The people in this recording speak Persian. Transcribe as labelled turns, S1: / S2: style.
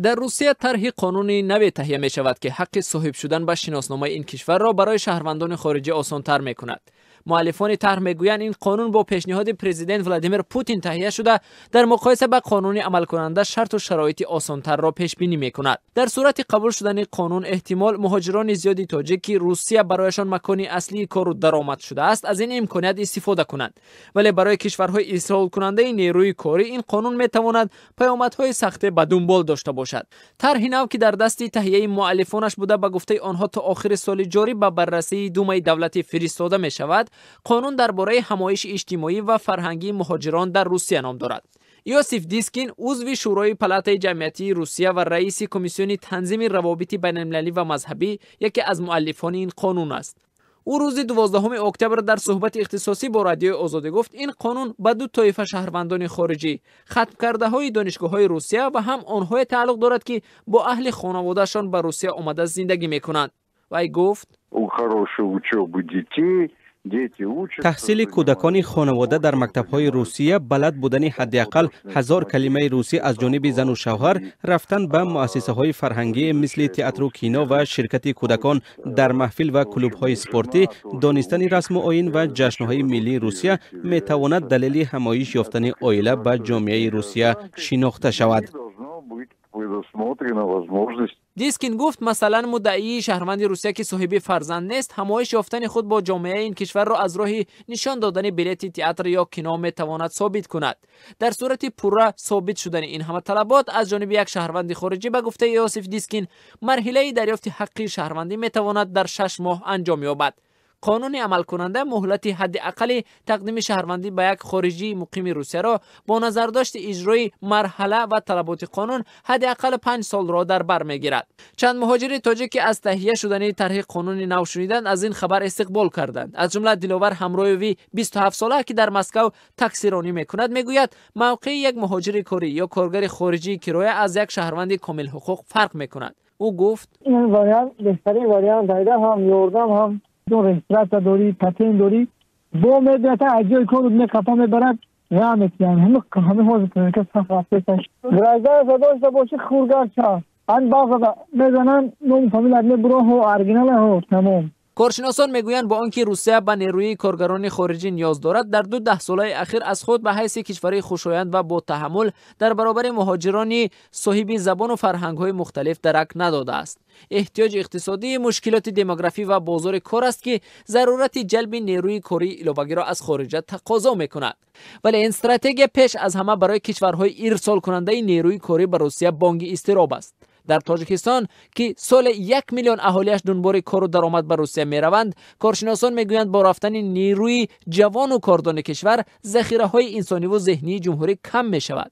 S1: در روسیه طرح قانونی نوی تهیه می شود که حق صاحب شدن به شناسنامه این کشور را برای شهروندان خارجی آسان‌تر می کند. مؤلفان طرح میگویند این قانون با پیشنهاد پرزیدنت ولادیمیر پوتین تهیه شده در مقایسه با قانون عمل کننده شرط و شرایط آسان‌تر را پیش بینی می‌کند. در صورت قبول شدن قانون احتمال مهاجران زیادی تاجیک که روسیه برایشان مکان اصلی کار و درآمد شده است از این امکانیت استفاده کنند، ولی برای کشورهای ارسال کننده نیروی کاری این قانون میتواند پیامدهای سخت به دنبال داشته باشد. طرح نو که در دست تهیه مؤلفانش بوده به گفته آنها تا آخر سال جاری به بررسی دومای دولتی فرستاده می شود. قانون درباره حمایش اجتماعی و فرهنگی مهاجران در روسیه نام دارد. یوسف دیسکین عضو شورای پالاتای جمعیتی روسیه و رئیس کمیسیون تنظیم روابط بین‌المللی و مذهبی یکی از مؤلفان این قانون است. او روز 12 اکتبر در صحبت اختصاصی با رادیو آزادی گفت این قانون به دو طایفه شهروندان خارجی، ختم کرده های دانشگاه‌های روسیه و هم آنها تعلق دارد که با اهل خانواده‌شان به روسیه آمده زندگی می‌کنند. وی گفت
S2: تحصیل کودکان خانواده در مکتب‌های روسیه، بلد بودن حداقل 1000 کلمه روسی از جانب زن و شوهر، رفتن به مؤسسه‌های فرهنگی مثل تئاتر و کینو و شرکت کودکان در محفل و کلوب‌های اسپورتی، دانستن رسم و آیین و جشن‌های ملی روسیه می‌تواند دلیل همایش یافتن عائله به جامعه روسیه شناخته شود.
S1: دیسکین گفت مثلا مدعی شهروند روسیه که صاحب فرزند نیست همایش یافتن خود با جامعه این کشور را از راه نشان دادن بلیت تئاتر یا کینو میتواند ثابت کند. در صورت پورا ثابت شدن این همه طلبات از جانب یک شهروند خارجی به گفته یوسف دیسکین مرحله دریافت حقی شهروندی میتواند در 6 ماه انجام یابد. قانون عمل کننده مهلت حداقل تقدیم شهروندی به یک خارجی مقیم روسیه را با نظر داشت اجرای مرحله و طلبات قانون حداقل 5 سال را در بر میگیرد. چند مهاجر تاجیک که از تهیه شدن طرح قانون نو شنیدند از این خبر استقبال کردند. از جمله دلاور همراهی 27 ساله که در مسکو تاکسی رانی میکند میگوید موقع یک مهاجر کاری یا کارگر خارجی کرایه از یک شهروند کامل حقوق فرق میکند. او گفت
S3: این واریانت بهترین واریانت دایره هم یوردم هم دو رسترات داری پتین داری با مدت اجای کار می کپا میبرد رامت یعنی همه حوض که صف رفتش برازا داشته باشه خورگارچا ان باغ میزنن نون فامیل برو هو ارگینال هو تمام.
S1: کارشناسان میگویند با آنکه روسیه به نیروی کارگران خارجی نیاز دارد در 10 ساله اخیر از خود به حیث کشوری خوشایند و با تحمل در برابر مهاجران صاحب زبان و فرهنگ‌های مختلف درک نداده است. احتیاج اقتصادی، مشکلات دموگرافی و بازار کار است که ضرورت جلب نیروی کاری ایلوبگی را از خارج تقاضا می‌کند. ولی این استراتژی پیش از همه برای کشورهای ارسال کننده نیروی کاری به روسیه بانگ اضطراب است. در تاجیکستان که سال 1 میلیون اهالیش دنبال کار و درآمد به روسیه میروند، کارشناسان میگویند با رفتن نیروی جوان و کاردان کشور ذخیره‌های انسانی و ذهنی جمهوری کم میشود.